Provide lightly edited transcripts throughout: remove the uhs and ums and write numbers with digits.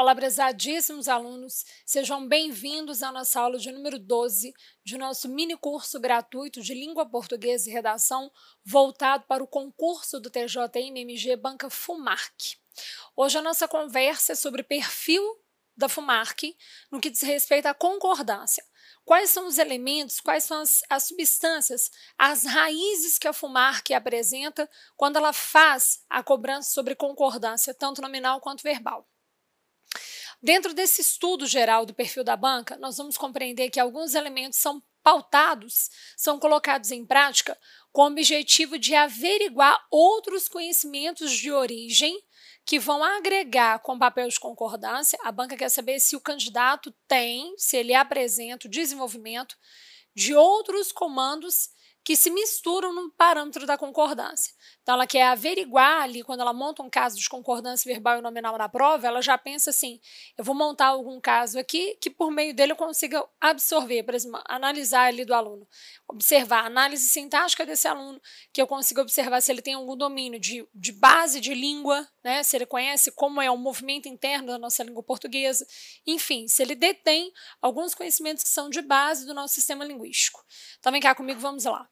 Olá, prezadíssimos alunos, sejam bem-vindos à nossa aula de número 12 de nosso mini curso gratuito de Língua Portuguesa e Redação voltado para o concurso do TJM-MG Banca FUMARC. Hoje a nossa conversa é sobre perfil da FUMARC no que diz respeito à concordância. Quais são os elementos, quais são as substâncias, as raízes que a FUMARC apresenta quando ela faz a cobrança sobre concordância, tanto nominal quanto verbal. Dentro desse estudo geral do perfil da banca, nós vamos compreender que alguns elementos são pautados, são colocados em prática com o objetivo de averiguar outros conhecimentos de origem que vão agregar com o papel de concordância. A banca quer saber se o candidato tem, se ele apresenta o desenvolvimento de outros comandos que se misturam no parâmetro da concordância. Então, ela quer averiguar ali, quando ela monta um caso de concordância verbal e nominal na prova, ela já pensa assim, eu vou montar algum caso aqui que por meio dele eu consiga absorver, por exemplo, analisar ali do aluno, observar a análise sintática desse aluno, que eu consiga observar se ele tem algum domínio de base de língua, né, se ele conhece como é o movimento interno da nossa língua portuguesa, enfim, se ele detém alguns conhecimentos que são de base do nosso sistema linguístico. Então, vem cá comigo, vamos lá.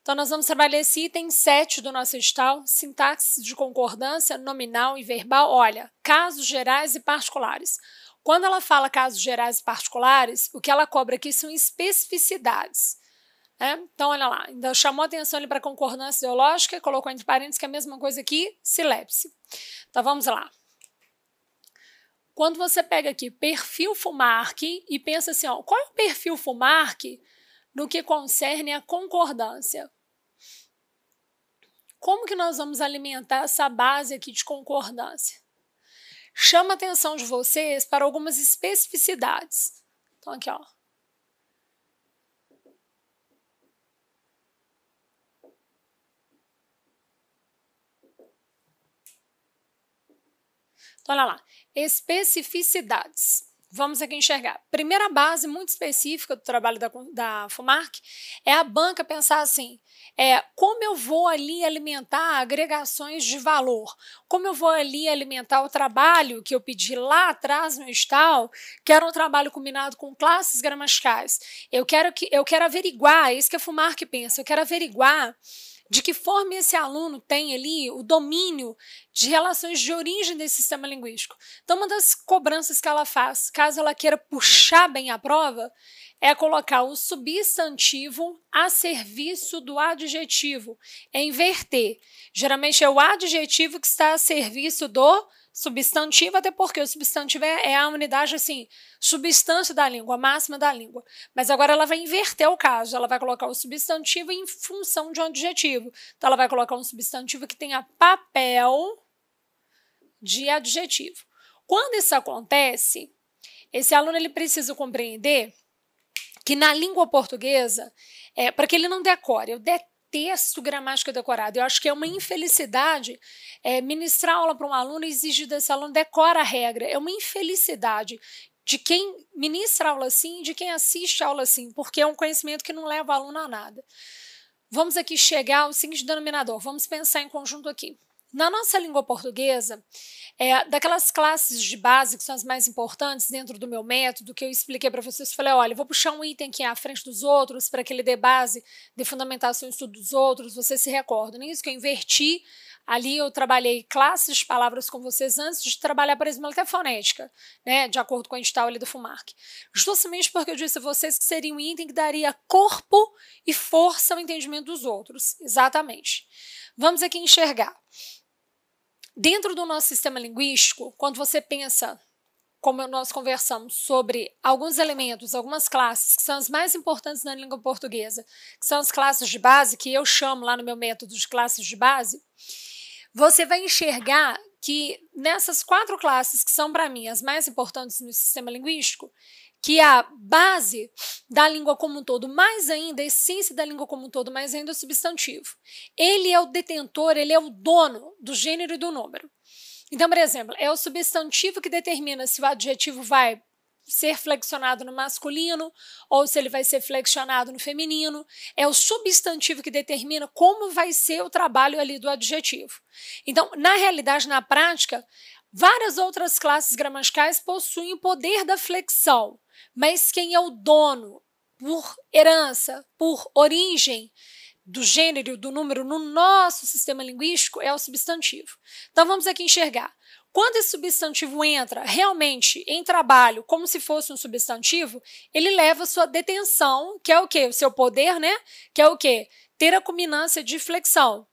Então, nós vamos trabalhar esse item 7 do nosso edital, sintaxe de concordância nominal e verbal. Olha, casos gerais e particulares. Quando ela fala casos gerais e particulares, o que ela cobra aqui são especificidades. Então, olha lá, ainda chamou atenção ali para a concordância ideológica, colocou entre parênteses que é a mesma coisa aqui, silepse. Então, vamos lá. Quando você pega aqui perfil FUMARC e pensa assim, ó, qual é o perfil FUMARC no que concerne a concordância? Como que nós vamos alimentar essa base aqui de concordância? Chama a atenção de vocês para algumas especificidades. Então, aqui, ó. Então, olha lá. Especificidades. Vamos aqui enxergar. Primeira base muito específica do trabalho da FUMARC é a banca pensar assim, como eu vou ali alimentar agregações de valor, como eu vou ali alimentar o trabalho que eu pedi lá atrás no edital, que era um trabalho combinado com classes gramaticais. Eu quero averiguar, é isso que a FUMARC pensa, eu quero averiguar de que forma esse aluno tem ali o domínio de relações de origem desse sistema linguístico. Então, uma das cobranças que ela faz, caso ela queira puxar bem a prova, é colocar o substantivo a serviço do adjetivo, é inverter. Geralmente é o adjetivo que está a serviço do substantivo, até porque o substantivo é a unidade, assim, substância da língua, a máxima da língua. Mas agora ela vai inverter o caso, ela vai colocar o substantivo em função de um adjetivo. Então, ela vai colocar um substantivo que tenha papel de adjetivo. Quando isso acontece, esse aluno ele precisa compreender que na língua portuguesa, para que ele não decore, eu detesto gramática decorada. Eu acho que é uma infelicidade ministrar aula para um aluno e exigir desse aluno decora a regra. É uma infelicidade de quem ministra aula assim e de quem assiste aula assim, porque é um conhecimento que não leva o aluno a nada. Vamos aqui chegar ao seguinte denominador, vamos pensar em conjunto aqui. Na nossa língua portuguesa, daquelas classes de base que são as mais importantes dentro do meu método, que eu expliquei para vocês, falei, olha, eu vou puxar um item aqui à frente dos outros para que ele dê base de fundamentação e estudo dos outros, vocês se recordam, nisso que eu inverti, ali eu trabalhei classes de palavras com vocês antes de trabalhar, por exemplo, até fonética, né, de acordo com o edital ali do FUMARC. Justamente porque eu disse a vocês que seria um item que daria corpo e força ao entendimento dos outros, exatamente. Vamos aqui enxergar. Dentro do nosso sistema linguístico, quando você pensa, como nós conversamos, sobre alguns elementos, algumas classes que são as mais importantes na língua portuguesa, que são as classes de base, que eu chamo lá no meu método de classes de base, você vai enxergar que nessas 4 classes que são para mim as mais importantes no sistema linguístico, que a base da língua como um todo, mais ainda, a essência da língua como um todo, mais ainda o substantivo. Ele é o detentor, ele é o dono do gênero e do número. Então, por exemplo, é o substantivo que determina se o adjetivo vai ser flexionado no masculino ou se ele vai ser flexionado no feminino. É o substantivo que determina como vai ser o trabalho ali do adjetivo. Então, na realidade, na prática, Várias outras classes gramaticais possuem o poder da flexão, mas quem é o dono, por herança, por origem, do gênero, do número no nosso sistema linguístico é o substantivo. Então vamos aqui enxergar. Quando esse substantivo entra realmente em trabalho como se fosse um substantivo, ele leva a sua detenção, que é o quê? O seu poder, né? Que é o quê? Ter a culminância de flexão.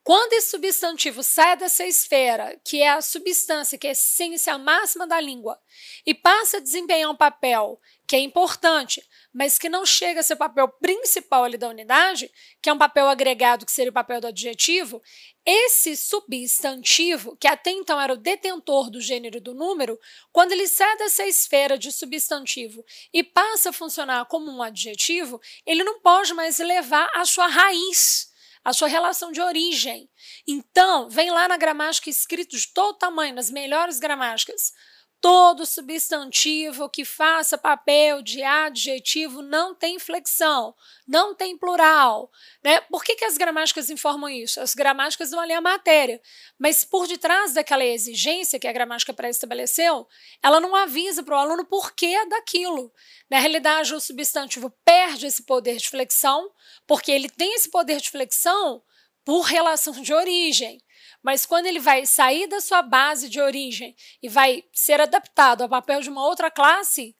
Quando esse substantivo sai dessa esfera, que é a substância, que é a essência máxima da língua, e passa a desempenhar um papel que é importante, mas que não chega a ser o papel principal ali da unidade, que é um papel agregado, que seria o papel do adjetivo, esse substantivo, que até então era o detentor do gênero e do número, quando ele sai dessa esfera de substantivo e passa a funcionar como um adjetivo, ele não pode mais levar a sua raiz, a sua relação de origem. Então, vem lá na gramática escrito de todo tamanho, nas melhores gramáticas. Todo substantivo que faça papel de adjetivo não tem flexão, não tem plural, né? Por que as gramáticas informam isso? As gramáticas vão ler a matéria, mas por detrás daquela exigência que a gramática pré-estabeleceu, ela não avisa para o aluno por que daquilo. Na realidade, o substantivo perde esse poder de flexão, porque ele tem esse poder de flexão por relação de origem. Mas quando ele vai sair da sua base de origem e vai ser adaptado ao papel de uma outra classe,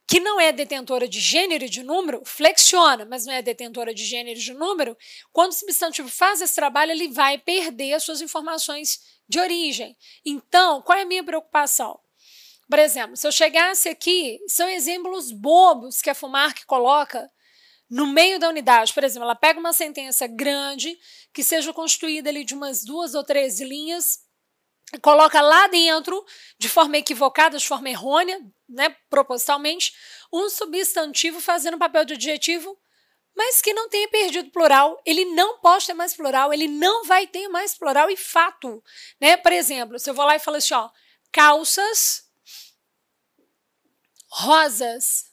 que não é detentora de gênero e de número, flexiona, mas não é detentora de gênero e de número, quando o substantivo faz esse trabalho, ele vai perder as suas informações de origem. Então, qual é a minha preocupação? Por exemplo, se eu chegasse aqui, são exemplos bobos que a FUMARC coloca no meio da unidade. Por exemplo, ela pega uma sentença grande, que seja constituída ali de umas 2 ou 3 linhas, e coloca lá dentro, de forma equivocada, de forma errônea, né, propositalmente, um substantivo fazendo papel de adjetivo, mas que não tenha perdido plural. Ele não pode ter mais plural, ele não vai ter mais plural e fato. Né? Por exemplo, se eu vou lá e falo assim, ó, calças rosas.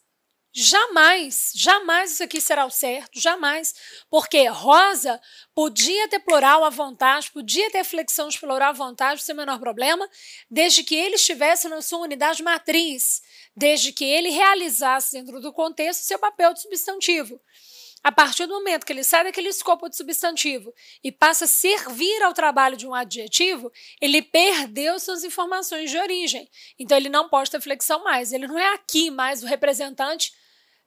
Jamais, jamais isso aqui será o certo, jamais, porque rosa podia ter plural à vontade, podia ter flexão de plural à vontade, sem o menor problema, desde que ele estivesse na sua unidade matriz, desde que ele realizasse dentro do contexto seu papel de substantivo. A partir do momento que ele sai daquele escopo de substantivo e passa a servir ao trabalho de um adjetivo, ele perdeu suas informações de origem. Então, ele não pode ter flexão mais. Ele não é aqui mais o representante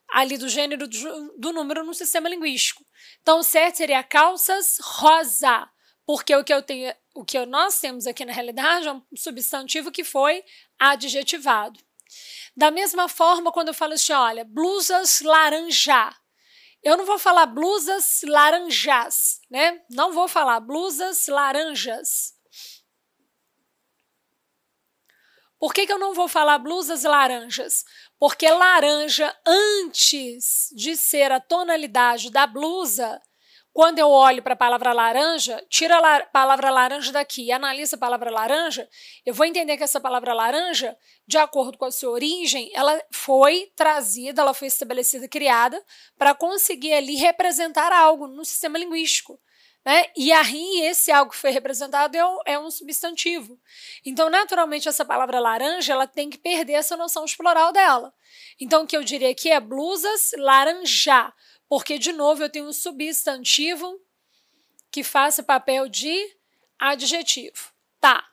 ali do gênero do número no sistema linguístico. Então, o certo seria calças rosa, porque o que nós temos aqui na realidade é um substantivo que foi adjetivado. Da mesma forma, quando eu falo assim, olha, blusas laranja, eu não vou falar blusas laranjas, né? Não vou falar blusas laranjas. Por que eu não vou falar blusas laranjas? Porque laranja, antes de ser a tonalidade da blusa, quando eu olho para a palavra laranja, tira a palavra laranja daqui e analisa a palavra laranja, eu vou entender que essa palavra laranja, de acordo com a sua origem, ela foi trazida, ela foi estabelecida, criada, para conseguir ali representar algo no sistema linguístico. Né? E aí, esse algo que foi representado é um substantivo. Então, naturalmente, essa palavra laranja ela tem que perder essa noção de plural dela. Então, o que eu diria aqui é blusas laranja, porque, de novo, eu tenho um substantivo que faça papel de adjetivo. Tá.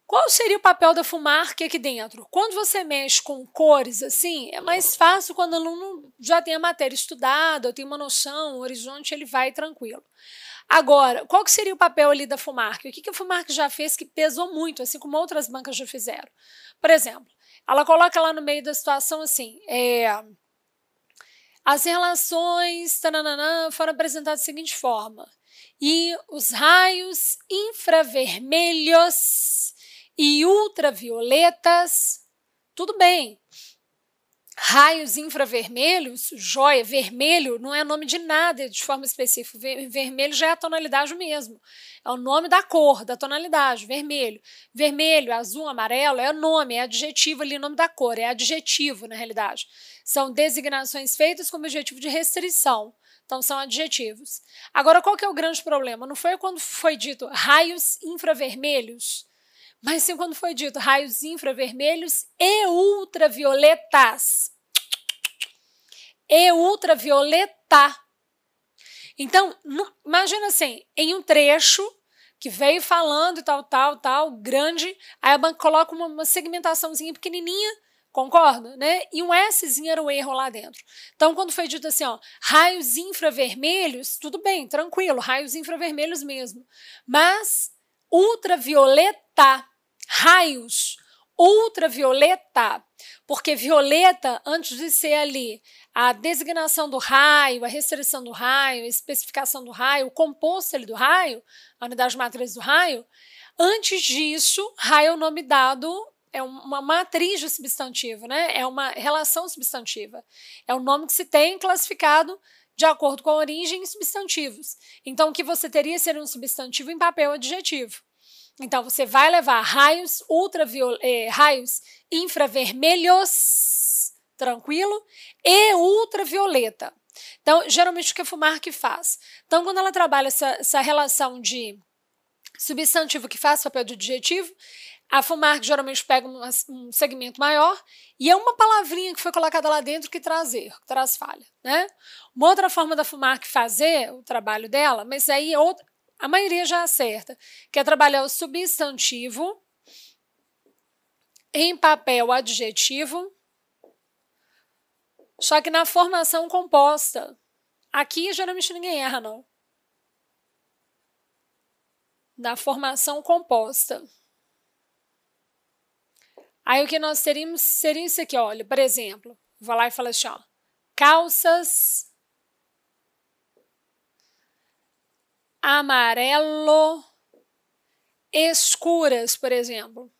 Qual seria o papel da FUMARC aqui dentro? Quando você mexe com cores, assim, é mais fácil quando o aluno já tem a matéria estudada, tem uma noção, o horizonte, ele vai tranquilo. Agora, qual que seria o papel ali da FUMARC? O que a FUMARC já fez que pesou muito, assim como outras bancas já fizeram? Por exemplo, ela coloca lá no meio da situação assim, as relações foram apresentadas da seguinte forma, e os raios infravermelhos e ultravioletas, tudo bem. Raios infravermelhos, joia, vermelho não é nome de nada de forma específica. Vermelho já é a tonalidade mesmo. É o nome da cor, da tonalidade, vermelho. Vermelho, azul, amarelo é o nome, é adjetivo ali, nome da cor, é adjetivo na realidade. São designações feitas como adjetivo de restrição. Então, são adjetivos. Agora, qual que é o grande problema? Não foi quando foi dito raios infravermelhos? mas sim quando foi dito raios infravermelhos e ultravioletas. E ultravioleta. Então, imagina assim, em um trecho que veio falando e tal, grande, aí a banca coloca uma segmentaçãozinha pequenininha, concorda? Né? E um Szinho era o erro lá dentro. Então, quando foi dito assim, ó, raios infravermelhos, tudo bem, tranquilo, raios infravermelhos mesmo. Mas ultravioleta, raios, ultravioleta, porque violeta, antes de ser ali a designação do raio, a restrição do raio, a especificação do raio, o composto ali do raio, a unidade matriz do raio, antes disso, raio é o nome dado, é uma matriz de substantivo, né? É uma relação substantiva. É o nome que se tem classificado de acordo com a origem em substantivos. Então, o que você teria seria um substantivo em papel adjetivo. Então, você vai levar raios infravermelhos, tranquilo, e ultravioleta. Então, geralmente, o que a FUMARC faz? Então, quando ela trabalha essa relação de substantivo que faz papel de adjetivo, a FUMARC geralmente pega um segmento maior e é uma palavrinha que foi colocada lá dentro que traz erro, que traz falha, né? Uma outra forma da FUMARC fazer o trabalho dela, mas aí a maioria já acerta, que é trabalhar o substantivo em papel adjetivo, só que na formação composta. Aqui geralmente ninguém erra, não. Na formação composta. Aí o que nós teríamos seria isso aqui, olha, por exemplo, vou lá e falo assim, ó, calças amarelo escuras, por exemplo.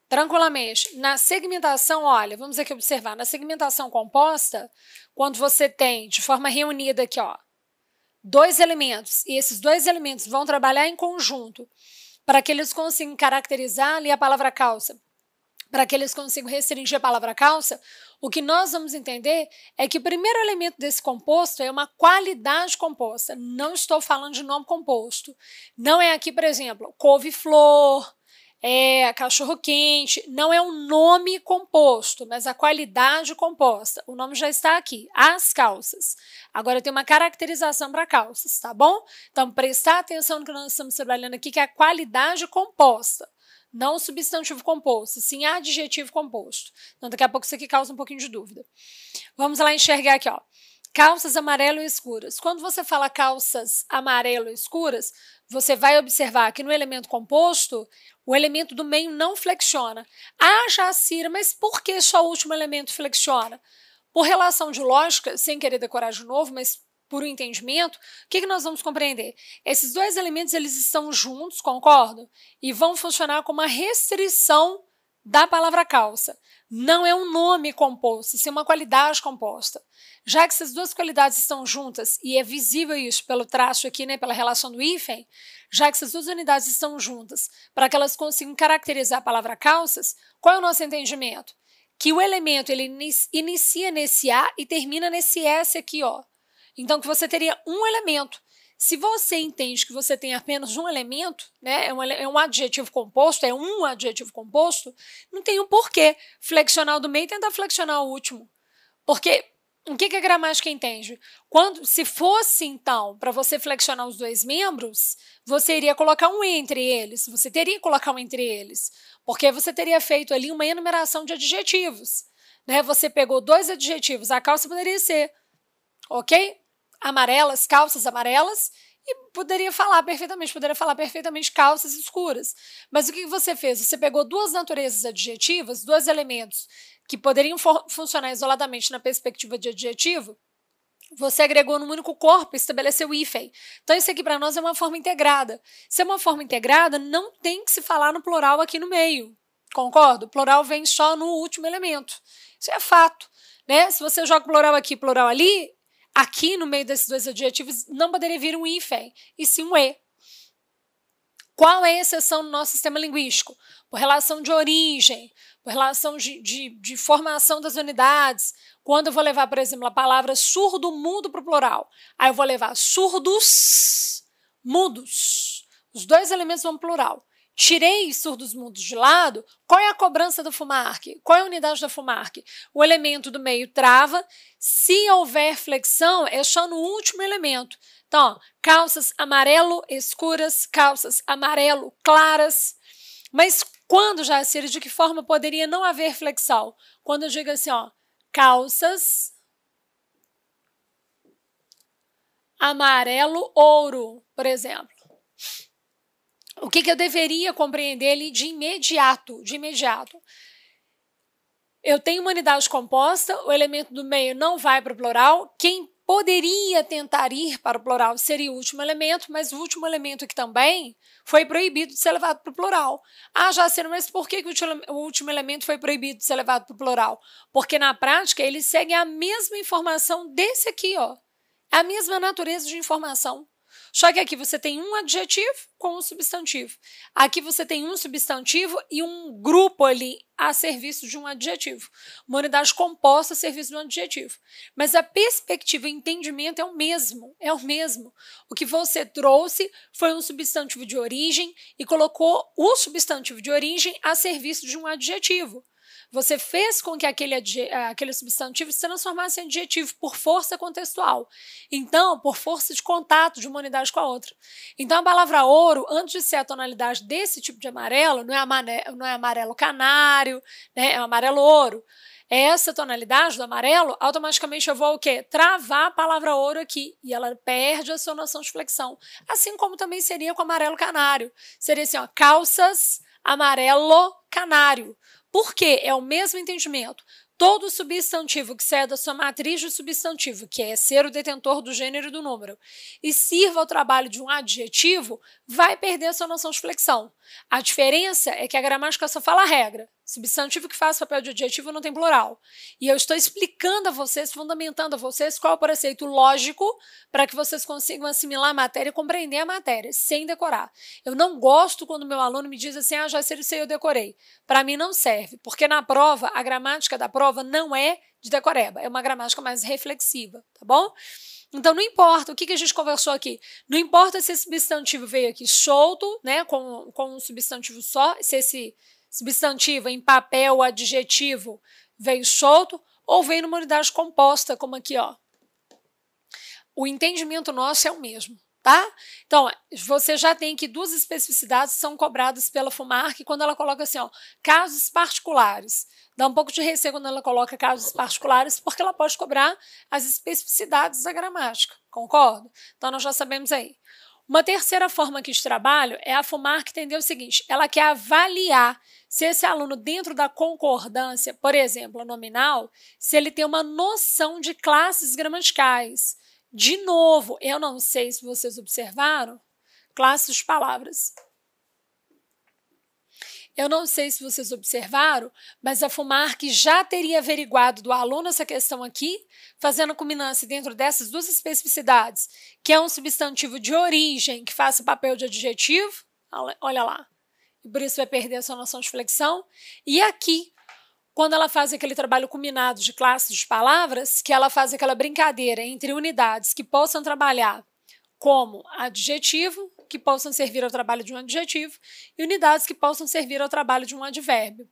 Tranquilamente. Na segmentação, olha, vamos aqui observar, na segmentação composta, quando você tem de forma reunida aqui, ó, dois elementos, e esses dois elementos vão trabalhar em conjunto para que eles consigam caracterizar ali a palavra calça, para que eles consigam restringir a palavra calça, o que nós vamos entender é que o primeiro elemento desse composto é uma qualidade composta. Não estou falando de nome composto. Não é aqui, por exemplo, couve-flor, cachorro-quente. Não é um nome composto, mas a qualidade composta. O nome já está aqui, as calças. Agora tem uma caracterização para calças, tá bom? Então, prestar atenção no que nós estamos trabalhando aqui, que é a qualidade composta. Não substantivo composto, sim adjetivo composto. Então, daqui a pouco isso aqui causa um pouquinho de dúvida. Vamos lá enxergar aqui, ó. Calças amarelo escuras. Quando você fala calças amarelo escuras, você vai observar que no elemento composto, o elemento do meio não flexiona. Ah, Jacira, mas por que só o último elemento flexiona? Por relação de lógica, sem querer decorar de novo, mas por um entendimento, o que nós vamos compreender? Esses dois elementos, eles estão juntos, concordo? E vão funcionar como uma restrição da palavra calça. Não é um nome composto, isso é uma qualidade composta. Já que essas duas qualidades estão juntas, e é visível isso pelo traço aqui, né, pela relação do hífen, já que essas duas unidades estão juntas, para que elas consigam caracterizar a palavra calças, qual é o nosso entendimento? Que o elemento ele inicia nesse A e termina nesse S aqui, ó. Então, que você teria um elemento. Se você entende que você tem apenas um elemento, né, é um adjetivo composto, é um adjetivo composto, não tem um porquê flexionar o do meio e tentar flexionar o último. Porque o que a gramática entende? Se fosse, então, para você flexionar os dois membros, você iria colocar um entre eles, você teria que colocar um entre eles, porque você teria feito ali uma enumeração de adjetivos. Né? Você pegou dois adjetivos, a calça poderia ser, ok? Amarelas, calças amarelas, e poderia falar perfeitamente calças escuras. Mas o que você fez? Você pegou duas naturezas adjetivas, dois elementos que poderiam funcionar isoladamente na perspectiva de adjetivo, você agregou num único corpo e estabeleceu o hífen. Então, isso aqui para nós é uma forma integrada. Se é uma forma integrada, não tem que se falar no plural aqui no meio. Concordo? O plural vem só no último elemento. Isso é fato. Né? Se você joga plural aqui, plural ali, aqui no meio desses dois adjetivos não poderia vir um hífen, e sim um e. Qual é a exceção no nosso sistema linguístico? Por relação de origem, por relação de formação das unidades. Quando eu vou levar, por exemplo, a palavra surdo-mudo para o plural, aí eu vou levar surdos, mudos. Os dois elementos vão para o plural. tirei surdos mudos de lado, qual é a cobrança da FUMARC? Qual é a unidade da FUMARC? O elemento do meio trava, se houver flexão, é só no último elemento. Então, ó, calças amarelo escuras, calças amarelo claras. Mas quando, Jacira, de que forma poderia não haver flexão? Quando eu digo assim, ó, calças amarelo ouro, por exemplo. O que eu deveria compreender ali de imediato? Eu tenho uma unidade composta, o elemento do meio não vai para o plural. Quem poderia tentar ir para o plural seria o último elemento, mas o último elemento aqui também foi proibido de ser levado para o plural. Ah, Jacira, mas por que o último elemento foi proibido de ser levado para o plural? Porque na prática ele segue a mesma informação desse aqui, ó. A mesma natureza de informação. Só que aqui você tem um adjetivo com um substantivo. Aqui você tem um substantivo e um grupo ali a serviço de um adjetivo. Uma unidade composta a serviço de um adjetivo. Mas a perspectiva e entendimento é o mesmo. O que você trouxe foi um substantivo de origem e colocou o substantivo de origem a serviço de um adjetivo. Você fez com que aquele substantivo se transformasse em adjetivo por força contextual. Então, por força de contato de uma unidade com a outra. Então, a palavra ouro, antes de ser a tonalidade desse tipo de amarelo, não é amarelo canário, né? É amarelo ouro. Essa tonalidade do amarelo, automaticamente eu vou o quê? Travar a palavra ouro aqui. E ela perde a sua noção de flexão. Assim como também seria com amarelo canário. Seria assim, ó, calças amarelo canário. Por quê? É o mesmo entendimento. Todo substantivo que saia da sua matriz de substantivo, que é ser o detentor do gênero e do número, e sirva ao trabalho de um adjetivo, vai perder a sua noção de flexão. A diferença é que a gramática só fala a regra. Substantivo que faz papel de adjetivo não tem plural. E eu estou explicando a vocês, fundamentando a vocês qual é o preceito lógico para que vocês consigam assimilar a matéria e compreender a matéria, sem decorar. Eu não gosto quando meu aluno me diz assim, ah, já sei, eu decorei. Para mim não serve, porque na prova, a gramática da prova não é de decoreba, é uma gramática mais reflexiva, tá bom? Então, não importa o que a gente conversou aqui, não importa se esse substantivo veio aqui solto, né, com um substantivo só, se esse substantivo em papel adjetivo veio solto ou veio numa unidade composta, como aqui, ó. O entendimento nosso é o mesmo, tá? Então, você já tem que duas especificidades são cobradas pela FUMARC quando ela coloca assim, ó, casos particulares. Dá um pouco de receio quando ela coloca casos particulares, porque ela pode cobrar as especificidades da gramática, concorda? Então, nós já sabemos aí. Uma terceira forma aqui de trabalho é a FUMARC entender o seguinte, ela quer avaliar se esse aluno, dentro da concordância, por exemplo, nominal, se ele tem uma noção de classes gramaticais. De novo, eu não sei se vocês observaram, classes de palavras. Eu não sei se vocês observaram, mas a FUMARC já teria averiguado do aluno essa questão aqui, fazendo a culminância dentro dessas duas especificidades, que é um substantivo de origem que faça papel de adjetivo, olha lá, e por isso vai perder a sua noção de flexão, e aqui, quando ela faz aquele trabalho culminado de classes de palavras, que ela faz aquela brincadeira entre unidades que possam trabalhar como adjetivo, que possam servir ao trabalho de um adjetivo, e unidades que possam servir ao trabalho de um advérbio.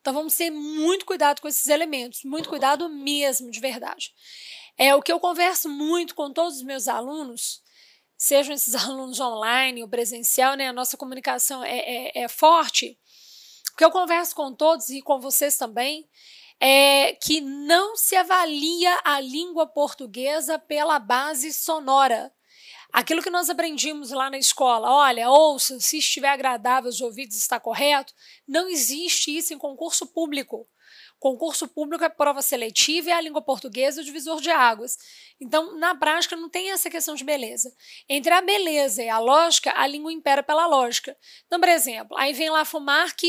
Então, vamos ter muito cuidado com esses elementos, muito cuidado mesmo, de verdade. É o que eu converso muito com todos os meus alunos, sejam esses alunos online ou presencial, né? A nossa comunicação é forte. O que eu converso com todos e com vocês também é que não se avalia a língua portuguesa pela base sonora. Aquilo que nós aprendimos lá na escola, olha, ouça, se estiver agradável aos ouvidos está correto, não existe isso em concurso público. Concurso público é prova seletiva e a língua portuguesa é o divisor de águas. Então, na prática, não tem essa questão de beleza. Entre a beleza e a lógica, a língua impera pela lógica. Então, por exemplo, aí vem lá a FUMARC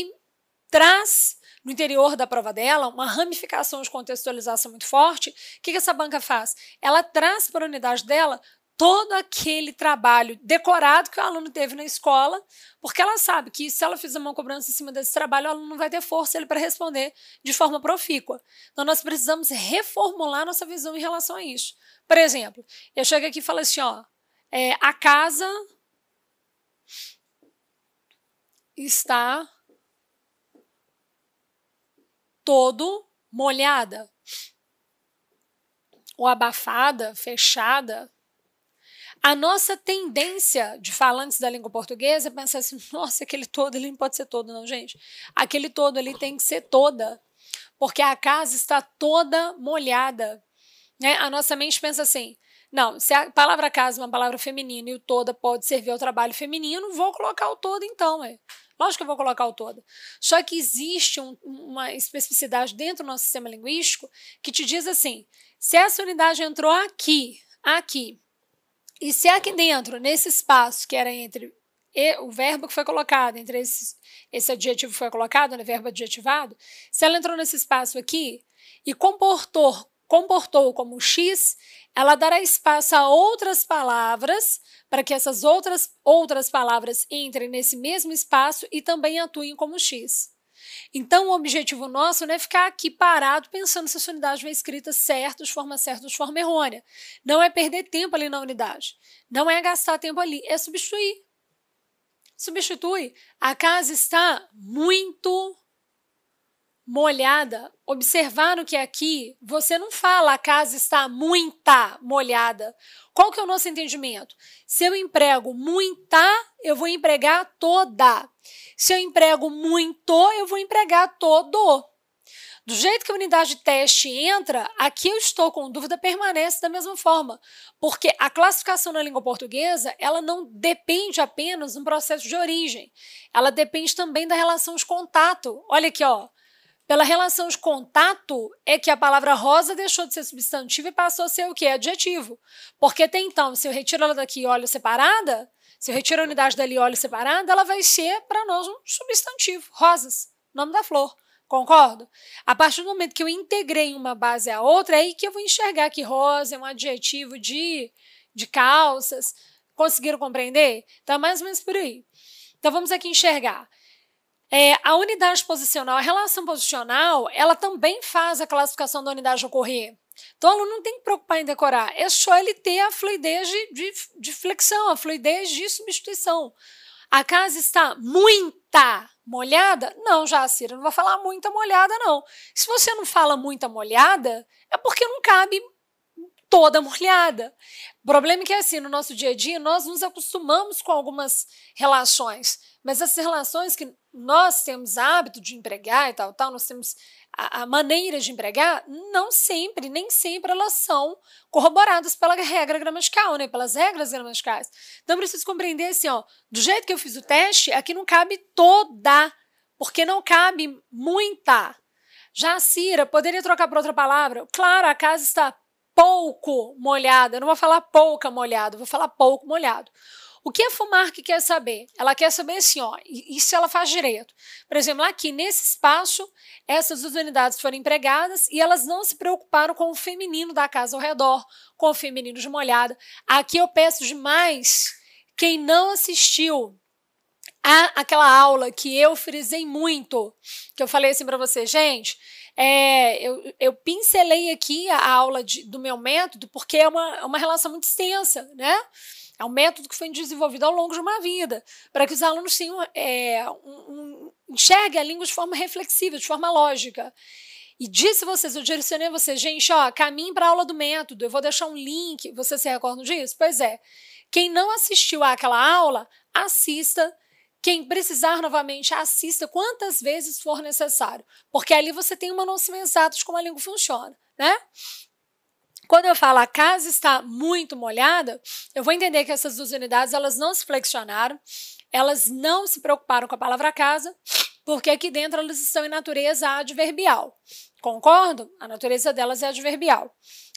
traz no interior da prova dela uma ramificação de contextualização muito forte. O que essa banca faz? Ela traz para a unidade dela todo aquele trabalho decorado que o aluno teve na escola, porque ela sabe que se ela fizer uma cobrança em cima desse trabalho, o aluno não vai ter força para responder de forma profícua. Então, nós precisamos reformular nossa visão em relação a isso. Por exemplo, eu chego aqui e falo assim, ó, a casa está todo molhada. Ou abafada, fechada. A nossa tendência de falantes da língua portuguesa é pensar assim, nossa, aquele todo ali não pode ser todo não, gente. Aquele todo ali tem que ser toda, porque a casa está toda molhada. Né? A nossa mente pensa assim, não, se a palavra casa é uma palavra feminina e o toda pode servir ao trabalho feminino, vou colocar o todo então. Lógico que eu vou colocar o todo. Só que existe uma especificidade dentro do nosso sistema linguístico que te diz assim, se essa unidade entrou aqui, e se aqui dentro, nesse espaço que era entre o verbo que foi colocado, entre esse adjetivo que foi colocado, né, verbo adjetivado, se ela entrou nesse espaço aqui e comportou como X, ela dará espaço a outras palavras para que essas outras palavras entrem nesse mesmo espaço e também atuem como X. Então, o objetivo nosso não é ficar aqui parado pensando se essa unidade vai escrita certo, de forma certa ou de forma errônea. Não é perder tempo ali na unidade. Não é gastar tempo ali, é substituir. Substitui. A casa está muito molhada. Observaram que aqui você não fala a casa está muita molhada. Qual que é o nosso entendimento? Se eu emprego muita, eu vou empregar toda. Se eu emprego muito, eu vou empregar todo. Do jeito que a unidade de teste entra, aqui eu estou com dúvida, permanece da mesma forma. Porque a classificação na língua portuguesa, ela não depende apenas do processo de origem. Ela depende também da relação de contato. Olha aqui, ó. Pela relação de contato é que a palavra rosa deixou de ser substantivo e passou a ser o quê? Adjetivo. Porque até então, se eu retiro ela daqui óleo separada, se eu retiro a unidade dali óleo separada, ela vai ser para nós um substantivo, rosas, nome da flor. Concordo? A partir do momento que eu integrei uma base à outra, é aí que eu vou enxergar que rosa é um adjetivo de calças. Conseguiram compreender? Então é mais ou menos por aí. Então vamos aqui enxergar. A unidade posicional, a relação posicional, ela também faz a classificação da unidade ocorrer. Então, o aluno não tem que preocupar em decorar, é só ele ter a fluidez de flexão, a fluidez de substituição. A casa está muita molhada? Não, Jacira, não vou falar muita molhada, não. Se você não fala muita molhada, é porque não cabe toda molhada. O problema é que, assim, no nosso dia a dia, nós nos acostumamos com algumas relações, mas essas relações que nós temos hábito de empregar e tal, nós temos a maneira de empregar, não sempre, nem sempre elas são corroboradas pela regra gramatical, né, pelas regras gramaticais. Então, preciso compreender assim, ó, do jeito que eu fiz o teste, aqui não cabe toda, porque não cabe muita. Já a Cira, poderia trocar por outra palavra? Claro, a casa está pouco molhada. Eu não vou falar pouca molhada, vou falar pouco molhado. O que a FUMARC quer saber? Ela quer saber assim, ó, e se ela faz direito. Por exemplo, aqui nesse espaço, essas duas unidades foram empregadas e elas não se preocuparam com o feminino da casa ao redor, com o feminino de molhada. Aqui eu peço demais, quem não assistiu aquela aula que eu frisei muito, que eu falei assim para você, gente, eu pincelei aqui a aula do meu método porque é uma relação muito extensa, né? É um método que foi desenvolvido ao longo de uma vida, para que os alunos tenham, enxerguem a língua de forma reflexiva, de forma lógica. E disse vocês, eu direcionei a vocês, gente, ó, caminhe para a aula do método, eu vou deixar um link, vocês se recordam disso? Pois é, quem não assistiu àquela aula, assista. Quem precisar novamente, assista quantas vezes for necessário, porque ali você tem uma noção exata de como a língua funciona, né? Quando eu falo a casa está muito molhada, eu vou entender que essas duas unidades elas não se flexionaram, elas não se preocuparam com a palavra casa, porque aqui dentro elas estão em natureza adverbial. Concordo? A natureza delas é adverbial.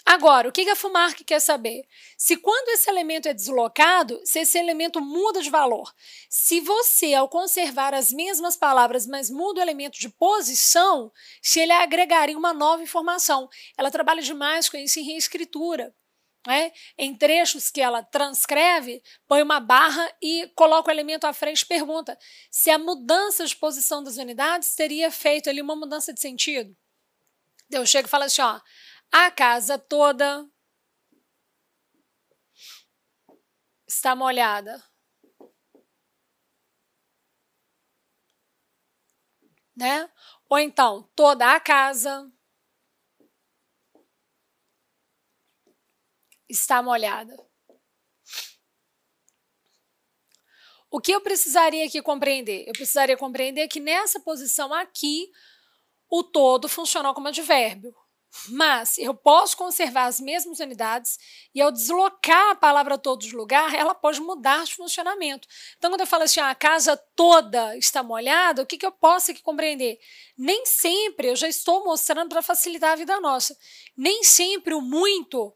Agora, o que a FUMARC quer saber? Se quando esse elemento é deslocado, se esse elemento muda de valor. Se você, ao conservar as mesmas palavras, mas muda o elemento de posição, se ele agregaria uma nova informação. Ela trabalha demais com isso em reescritura. Né? Em trechos que ela transcreve, põe uma barra e coloca o elemento à frente e pergunta se a mudança de posição das unidades teria feito ali uma mudança de sentido. Eu chego e falo assim, ó, a casa toda está molhada. né? Ou então, toda a casa está molhada. O que eu precisaria aqui compreender? Eu precisaria compreender que nessa posição aqui, o todo funcionou como advérbio. Mas eu posso conservar as mesmas unidades e ao deslocar a palavra todo de lugar, ela pode mudar de funcionamento. Então, quando eu falo assim, a casa toda está molhada, o que eu posso aqui compreender? Nem sempre, eu já estou mostrando para facilitar a vida nossa, nem sempre o muito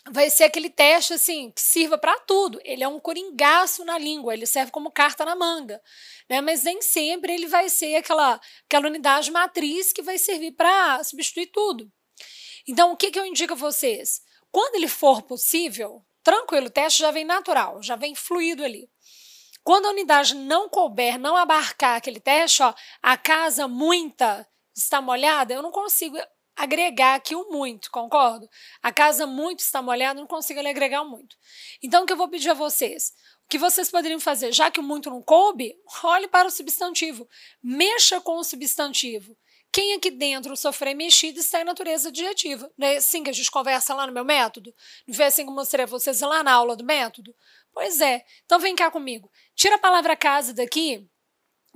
vai ser aquele teste assim que sirva para tudo. Ele é um coringaço na língua, ele serve como carta na manga, né? Mas nem sempre ele vai ser aquela unidade matriz que vai servir para substituir tudo. Então, o que eu indico a vocês? Quando ele for possível, tranquilo, o teste já vem natural, já vem fluido ali. Quando a unidade não couber, não abarcar aquele teste, ó, a casa muita está molhada, eu não consigo agregar aqui o muito, concordo? A casa muito está molhada, não consigo agregar o muito. Então, o que eu vou pedir a vocês? O que vocês poderiam fazer? Já que o muito não coube, olhe para o substantivo. Mexa com o substantivo. Quem aqui dentro sofrer mexido está em natureza adjetiva. Não é assim que a gente conversa lá no meu método? Não foi assim que eu mostrei a vocês lá na aula do método? Pois é. Então, vem cá comigo. Tira a palavra casa daqui,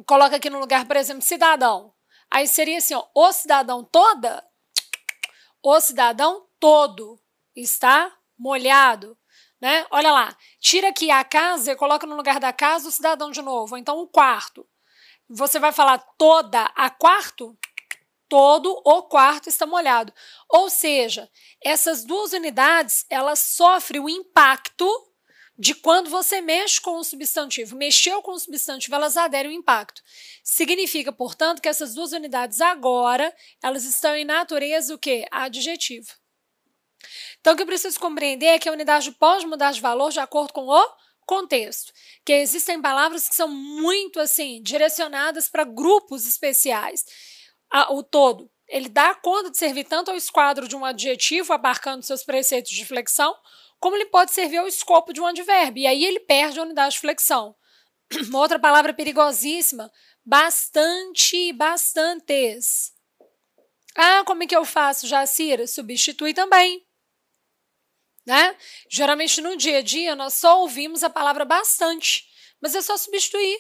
coloca aqui no lugar, por exemplo, cidadão. Aí seria assim, ó, o cidadão toda... O cidadão todo está molhado, né? Olha lá, tira aqui a casa e coloca no lugar da casa o cidadão de novo, ou então o quarto. Você vai falar toda a quarto? Todo o quarto está molhado. Ou seja, essas duas unidades, elas sofrem o impacto de quando você mexe com o substantivo. Mexeu com o substantivo, elas aderem ao impacto. Significa, portanto, que essas duas unidades agora, elas estão em natureza o quê? Adjetiva. Então, o que eu preciso compreender é que a unidade pode mudar de valor de acordo com o contexto. Que existem palavras que são muito, assim, direcionadas para grupos especiais. O todo, ele dá conta de servir tanto ao esquadro de um adjetivo, abarcando seus preceitos de flexão, como ele pode servir ao escopo de um advérbio, e aí ele perde a unidade de flexão. Uma outra palavra perigosíssima, bastante, bastantes. Ah, como é que eu faço, Jacira? Substitui também. Né? Geralmente no dia a dia nós só ouvimos a palavra bastante, mas é só substituir.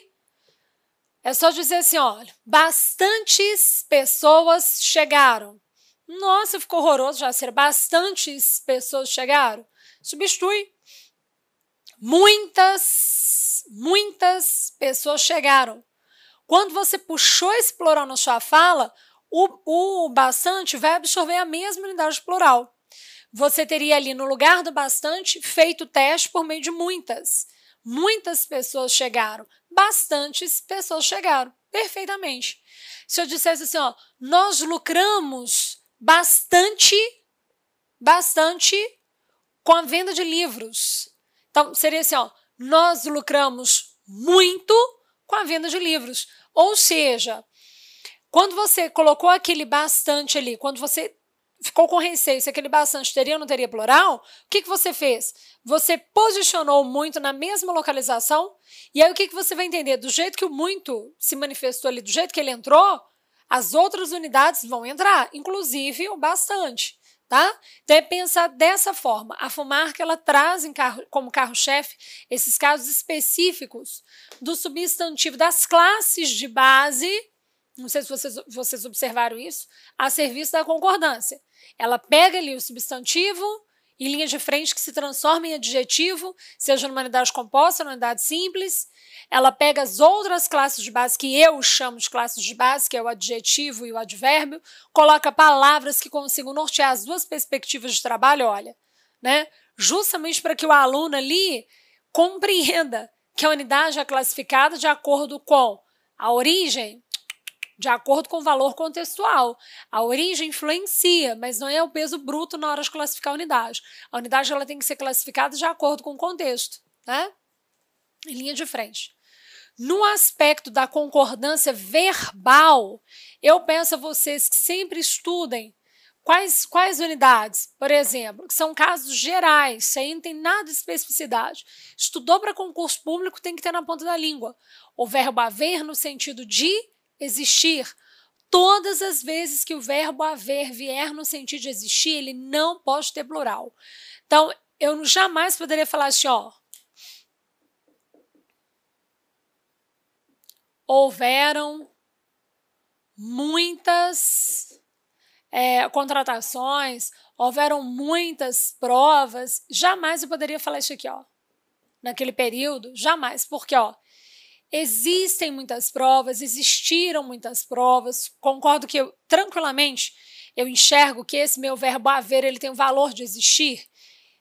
É só dizer assim, olha, bastantes pessoas chegaram. Nossa, ficou horroroso, Jacira. Bastantes pessoas chegaram. Substitui. Muitas pessoas chegaram. Quando você puxou esse plural na sua fala, o bastante vai absorver a mesma unidade de plural. Você teria ali, no lugar do bastante, feito o teste por meio de muitas. Muitas pessoas chegaram. Bastantes pessoas chegaram. Perfeitamente. Se eu dissesse assim, ó, nós lucramos bastante com a venda de livros. Então, seria assim, ó, nós lucramos muito com a venda de livros. Ou seja, quando você colocou aquele bastante ali, quando você ficou com receio se aquele bastante teria ou não teria plural, o que você fez? Você posicionou muito na mesma localização, e aí o que você vai entender? Do jeito que o muito se manifestou ali, do jeito que ele entrou, as outras unidades vão entrar, inclusive o bastante. Tá? Então é pensar dessa forma. A FUMARC, ela traz como carro-chefe esses casos específicos do substantivo das classes de base, não sei se vocês observaram isso, a serviço da concordância. Ela pega ali o substantivo em linha de frente que se transforma em adjetivo, seja numa unidade composta, numa unidade simples. Ela pega as outras classes de base, que eu chamo de classes de base, que é o adjetivo e o advérbio, coloca palavras que consigam nortear as duas perspectivas de trabalho, olha, né? Justamente para que o aluno ali compreenda que a unidade é classificada de acordo com a origem, de acordo com o valor contextual. A origem influencia, mas não é o peso bruto na hora de classificar a unidade. A unidade ela tem que ser classificada de acordo com o contexto, né? Em linha de frente. No aspecto da concordância verbal, eu peço a vocês que sempre estudem quais unidades, por exemplo, que são casos gerais, isso aí não tem nada de especificidade. Estudou para concurso público, tem que ter na ponta da língua. O verbo haver no sentido de existir, todas as vezes que o verbo haver vier no sentido de existir, ele não pode ter plural. Então, eu jamais poderia falar assim, ó, houveram muitas contratações, houveram muitas provas, jamais eu poderia falar isso aqui, ó, naquele período, jamais, porque, ó, existem muitas provas, existiram muitas provas, concordo que tranquilamente, eu enxergo que esse meu verbo haver, ele tem o valor de existir,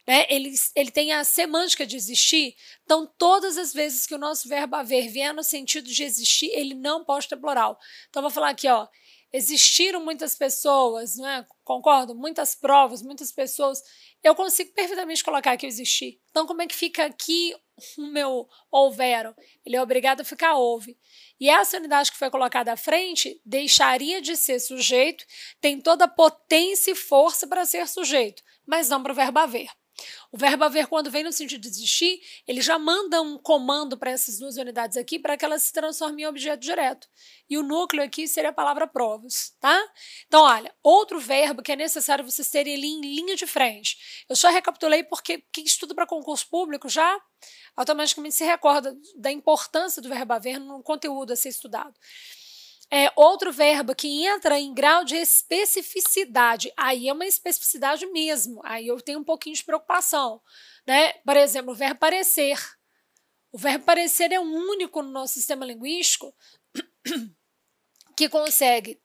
né? Ele tem a semântica de existir, então todas as vezes que o nosso verbo haver vier no sentido de existir, ele não pode ter plural. Então, eu vou falar aqui, ó, existiram muitas pessoas, não é? Concordo? Muitas provas, muitas pessoas. Eu consigo perfeitamente colocar aqui o existir. Então, como é que fica aqui o meu houveram? Ele é obrigado a ficar houve. E essa unidade que foi colocada à frente deixaria de ser sujeito, tem toda a potência e força para ser sujeito, mas não para o verbo haver. O verbo haver, quando vem no sentido de existir, ele já manda um comando para essas duas unidades aqui para que elas se transformem em objeto direto. E o núcleo aqui seria a palavra provas, tá? Então, olha, outro verbo que é necessário vocês terem ali em linha de frente. Eu só recapitulei porque quem estuda para concurso público já automaticamente se recorda da importância do verbo haver no conteúdo a ser estudado. Outro verbo que entra em grau de especificidade, aí é uma especificidade mesmo, aí eu tenho um pouquinho de preocupação, né? Por exemplo, o verbo parecer. O verbo parecer é o único no nosso sistema linguístico que consegue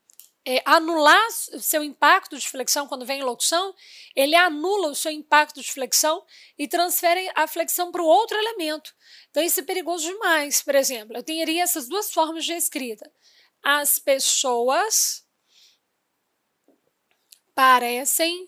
anular o seu impacto de flexão quando vem em locução, ele anula o seu impacto de flexão e transfere a flexão para o outro elemento. Então isso é perigoso demais. Por exemplo, eu teria essas duas formas de escrita. As pessoas parecem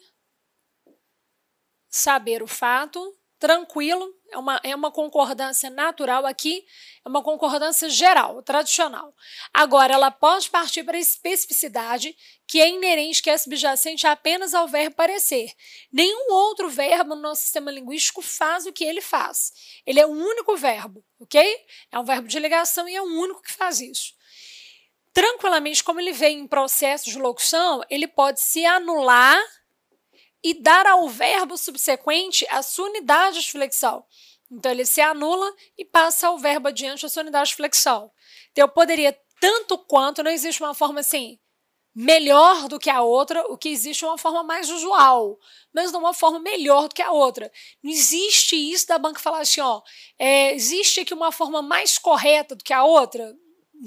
saber o fato, tranquilo, é uma concordância natural aqui, é uma concordância geral, tradicional. Agora, ela pode partir para a especificidade, que é inerente, que é subjacente apenas ao verbo parecer. Nenhum outro verbo no nosso sistema linguístico faz o que ele faz. Ele é o único verbo, ok? É um verbo de ligação e é o único que faz isso. Tranquilamente, como ele vem em processo de locução, ele pode se anular e dar ao verbo subsequente a sua unidade de flexão. Então, ele se anula e passa ao verbo adiante a sua unidade de flexão. Então, eu poderia, tanto quanto, não existe uma forma assim, melhor do que a outra, o que existe é uma forma mais usual, mas não uma forma melhor do que a outra. Não existe isso da banca falar assim, ó, existe aqui uma forma mais correta do que a outra?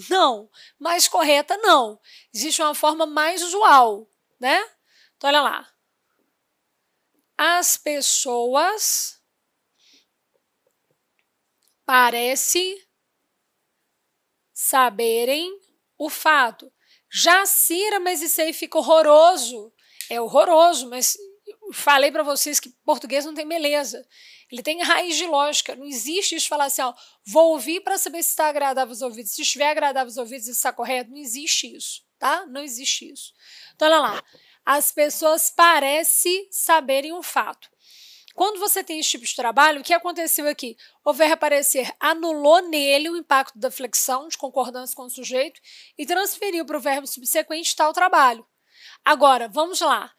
Não, mais correta não. Existe uma forma mais usual, né? Então, olha lá. As pessoas parecem saberem o fato. Já, Cira, mas isso aí fica horroroso. É horroroso, mas eu falei para vocês que português não tem beleza. Ele tem raiz de lógica. Não existe isso de falar assim, ó, vou ouvir para saber se está agradável aos ouvidos. Se estiver agradável aos ouvidos, isso está correto. Não existe isso, tá? Não existe isso. Então, olha lá. As pessoas parecem saberem o fato. Quando você tem esse tipo de trabalho, o que aconteceu aqui? O verbo parecer anulou nele o impacto da flexão de concordância com o sujeito e transferiu para o verbo subsequente tal trabalho. Agora, vamos lá.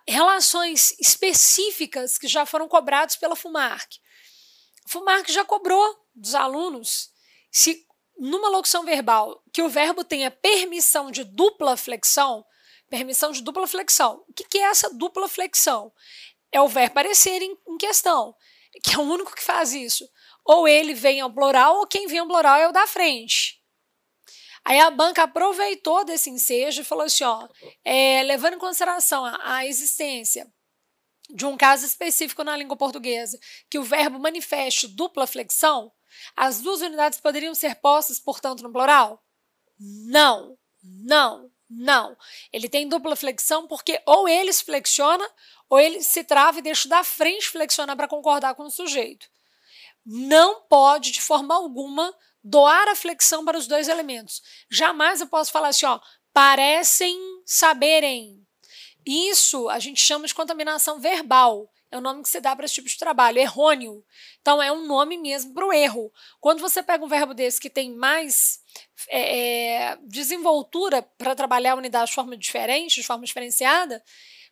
Relações específicas que já foram cobradas pela FUMARC. A FUMARC já cobrou dos alunos se numa locução verbal que o verbo tenha permissão de dupla flexão. O que é essa dupla flexão? É o verbo parecer em questão, que é o único que faz isso. Ou ele vem ao plural, ou quem vem ao plural é o da frente. Aí a banca aproveitou desse ensejo e falou assim, ó, levando em consideração a existência de um caso específico na língua portuguesa, que o verbo manifeste dupla flexão, as duas unidades poderiam ser postas, portanto, no plural? Não, não, não. Ele tem dupla flexão porque ou ele se flexiona, ou ele se trava e deixa o da frente flexionar para concordar com o sujeito. Não pode, de forma alguma, doar a flexão para os dois elementos. Jamais eu posso falar assim, ó, parecem saberem. Isso a gente chama de contaminação verbal. é o nome que se dá para esse tipo de trabalho, errôneo. Então, é um nome mesmo para o erro. Quando você pega um verbo desse que tem mais desenvoltura para trabalhar a unidade de forma diferente, de forma diferenciada,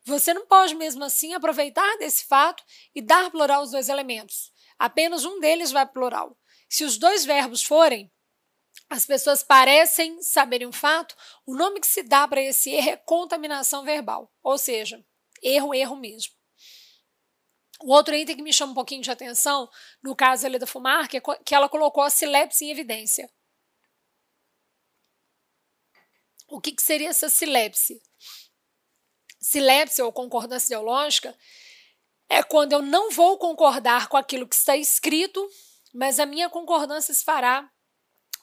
você não pode mesmo assim aproveitar desse fato e dar plural aos dois elementos. Apenas um deles vai plural. Se os dois verbos forem, as pessoas parecem saberem um fato, o nome que se dá para esse erro é contaminação verbal, ou seja, erro mesmo. O outro item que me chama um pouquinho de atenção, no caso ali da Fumark, é que ela colocou a silepse em evidência. O que seria essa silepse? Silepse ou concordância ideológica é quando eu não vou concordar com aquilo que está escrito, mas a minha concordância se fará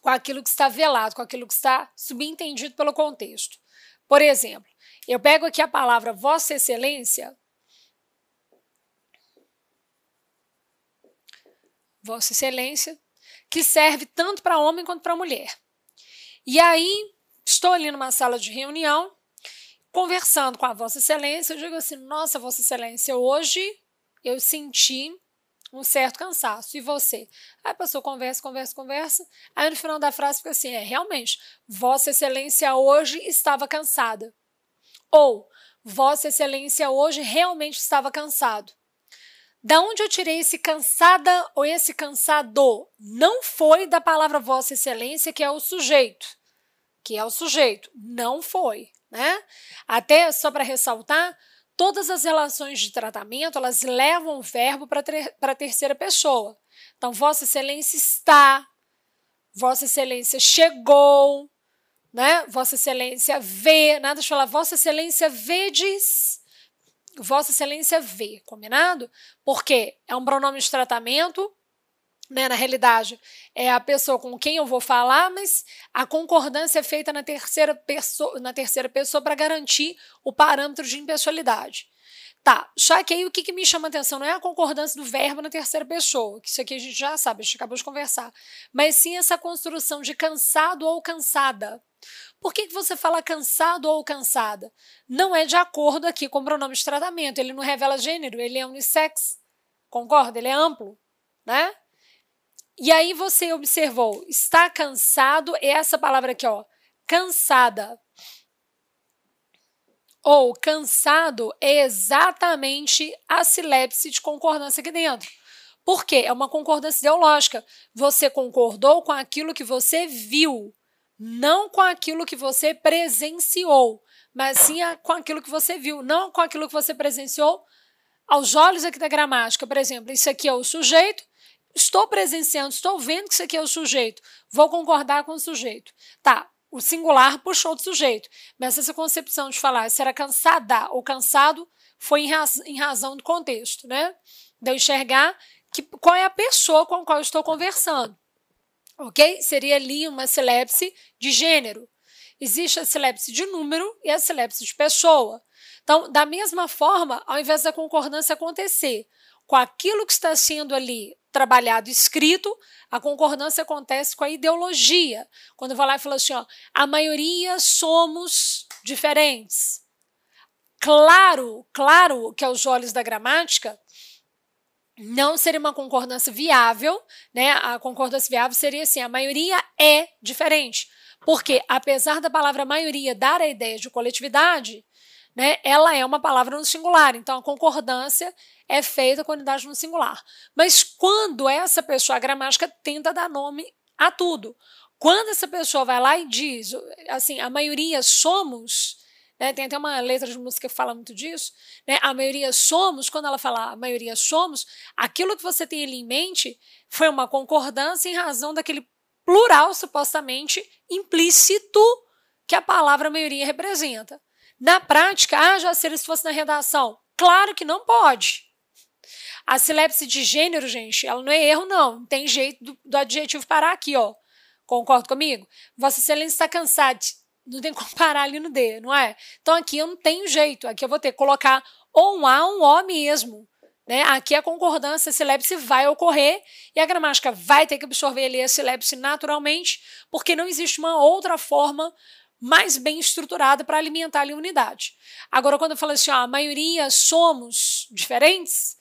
com aquilo que está velado, com aquilo que está subentendido pelo contexto. Por exemplo, eu pego aqui a palavra Vossa Excelência, que serve tanto para homem quanto para mulher. E aí, estou ali numa sala de reunião, conversando com a Vossa Excelência, eu digo assim, nossa, Vossa Excelência, hoje eu senti um certo cansaço. E você? Aí a pessoa conversa. Aí no final da frase fica assim, realmente, Vossa Excelência hoje estava cansada. Ou, Vossa Excelência hoje realmente estava cansado. Da onde eu tirei esse cansada ou esse cansado? Não foi da palavra Vossa Excelência, que é o sujeito. Não foi, né? Até só para ressaltar, todas as relações de tratamento, elas levam o verbo para a terceira pessoa. Então, Vossa Excelência está, Vossa Excelência chegou, né? Vossa Excelência vê, nada de falar Vossa Excelência vedes, Vossa Excelência vê, combinado? Porque é um pronome de tratamento, né? Na realidade, é a pessoa com quem eu vou falar, mas a concordância é feita na terceira pessoa para garantir o parâmetro de impessoalidade. Tá, só que aí o que me chama a atenção não é a concordância do verbo na terceira pessoa, que isso aqui a gente já sabe, a gente acabou de conversar, mas sim essa construção de cansado ou cansada. Por que você fala cansado ou cansada? Não é de acordo aqui com o pronome de tratamento, ele não revela gênero, ele é unissex, concorda? Ele é amplo, né? E aí você observou, está cansado, é essa palavra aqui, ó, cansada. Ou cansado é exatamente a silepse de concordância aqui dentro. Por quê? É uma concordância ideológica. Você concordou com aquilo que você viu, não com aquilo que você presenciou, mas sim com aquilo que você viu, não com aquilo que você presenciou aos olhos aqui da gramática. Por exemplo, isso aqui é o sujeito, estou presenciando, estou vendo que isso aqui é o sujeito, vou concordar com o sujeito. Tá, o singular puxou do sujeito, mas essa concepção de falar se era cansada ou cansado foi em razão do contexto, né? De eu enxergar qual é a pessoa com a qual eu estou conversando, ok? Seria ali uma silepse de gênero. Existe a silepse de número e a silepse de pessoa. Então, da mesma forma, ao invés da concordância acontecer com aquilo que está sendo ali trabalhado, escrito, a concordância acontece com a ideologia. Quando eu vou lá e falo assim, ó, a maioria somos diferentes. Claro que aos olhos da gramática não seria uma concordância viável, né? A concordância viável seria assim, a maioria é diferente. Porque, apesar da palavra maioria dar a ideia de coletividade, né, ela é uma palavra no singular, então a concordância é feita com unidade no singular. Mas quando essa pessoa, a gramática tenta dar nome a tudo. Quando essa pessoa vai lá e diz, assim, a maioria somos, né, tem até uma letra de música que fala muito disso, né, a maioria somos, quando ela fala a maioria somos, aquilo que você tem ali em mente foi uma concordância em razão daquele plural, supostamente, implícito que a palavra maioria representa. Na prática, já se eles fossem na redação, claro que não pode. A silepse de gênero, gente, ela não é erro, não. Não tem jeito do adjetivo parar aqui, ó. Concorda comigo? Vossa Excelência está cansada. Não tem como parar ali no D, não é? Então aqui eu não tenho jeito. Aqui eu vou ter que colocar ou um A ou um O mesmo. Né? Aqui a concordância, a silepse vai ocorrer e a gramática vai ter que absorver ali a silepse naturalmente, porque não existe uma outra forma mais bem estruturada para alimentar ali a unidade. Agora, quando eu falo assim, ó, a maioria somos diferentes,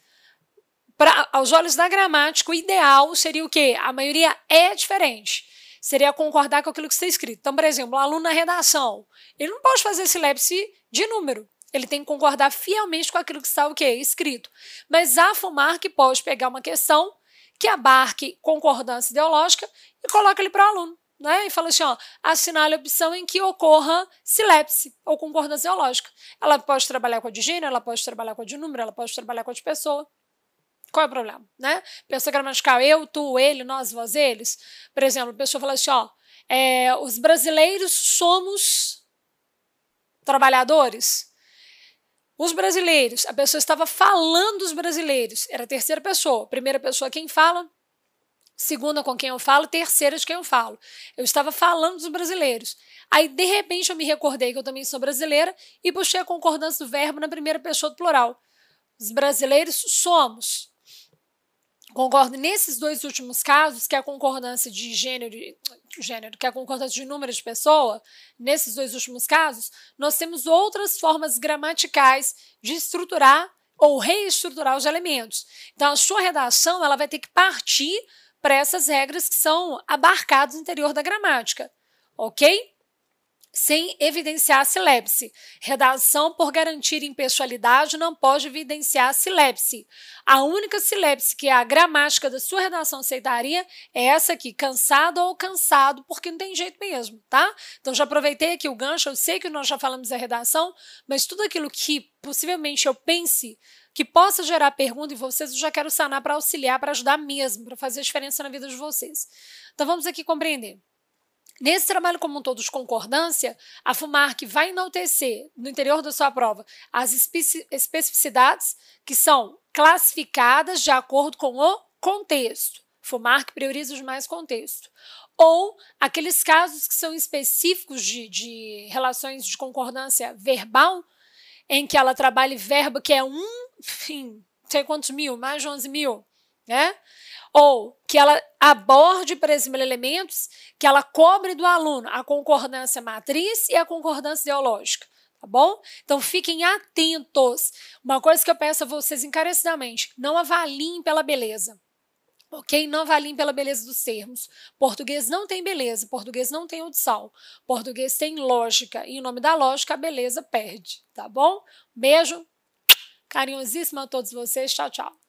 aos olhos da gramática, o ideal seria o quê? A maioria é diferente. Seria concordar com aquilo que está escrito. Então, por exemplo, o aluno na redação, ele não pode fazer sílabse de número. Ele tem que concordar fielmente com aquilo que está o quê? Escrito. Mas a FUMARC pode pegar uma questão que abarque concordância ideológica e coloca ele para o aluno. Né? E fala assim, ó, assinale a opção em que ocorra sílabse ou concordância ideológica. Ela pode trabalhar com a de gênero, ela pode trabalhar com a de número, ela pode trabalhar com a de pessoa. Qual é o problema? Né? Pessoa gramatical, eu, tu, ele, nós, vós, eles. Por exemplo, a pessoa fala assim, ó, os brasileiros somos trabalhadores. Os brasileiros, a pessoa estava falando dos brasileiros, era a terceira pessoa. Primeira pessoa quem fala, segunda com quem eu falo, terceira de quem eu falo. Eu estava falando dos brasileiros. Aí, de repente, eu me recordei que eu também sou brasileira e puxei a concordância do verbo na primeira pessoa do plural. Os brasileiros somos. Concordo nesses dois últimos casos, que é a concordância de gênero, que é a concordância de número de pessoa, nesses dois últimos casos, nós temos outras formas gramaticais de estruturar ou reestruturar os elementos. Então, a sua redação ela vai ter que partir para essas regras que são abarcadas no interior da gramática, ok? Sem evidenciar a sílabse. Redação, por garantir impessoalidade, não pode evidenciar a sílabse. A única sílabse que a gramática da sua redação aceitaria é essa aqui, cansado ou cansado, porque não tem jeito mesmo, tá? Então, já aproveitei aqui o gancho, eu sei que nós já falamos da redação, mas tudo aquilo que possivelmente eu pense que possa gerar pergunta em vocês, eu já quero sanar para auxiliar, para ajudar mesmo, para fazer a diferença na vida de vocês. Então, vamos aqui compreender. Nesse trabalho como um todo de concordância, a FUMARC vai enaltecer, no interior da sua prova, as especificidades que são classificadas de acordo com o contexto. FUMARC prioriza os mais contexto. Ou aqueles casos que são específicos de relações de concordância verbal, em que ela trabalha verbo que é enfim, não sei quantos mil, mais de 11 mil, né? Ou que ela aborde, por exemplo, elementos que ela cobre do aluno a concordância matriz e a concordância ideológica, tá bom? Então, fiquem atentos. Uma coisa que eu peço a vocês encarecidamente, não avaliem pela beleza, ok? Não avaliem pela beleza dos termos. Português não tem beleza, português não tem audição, português tem lógica, e em nome da lógica, a beleza perde, tá bom? Beijo, carinhosíssimo a todos vocês, tchau, tchau.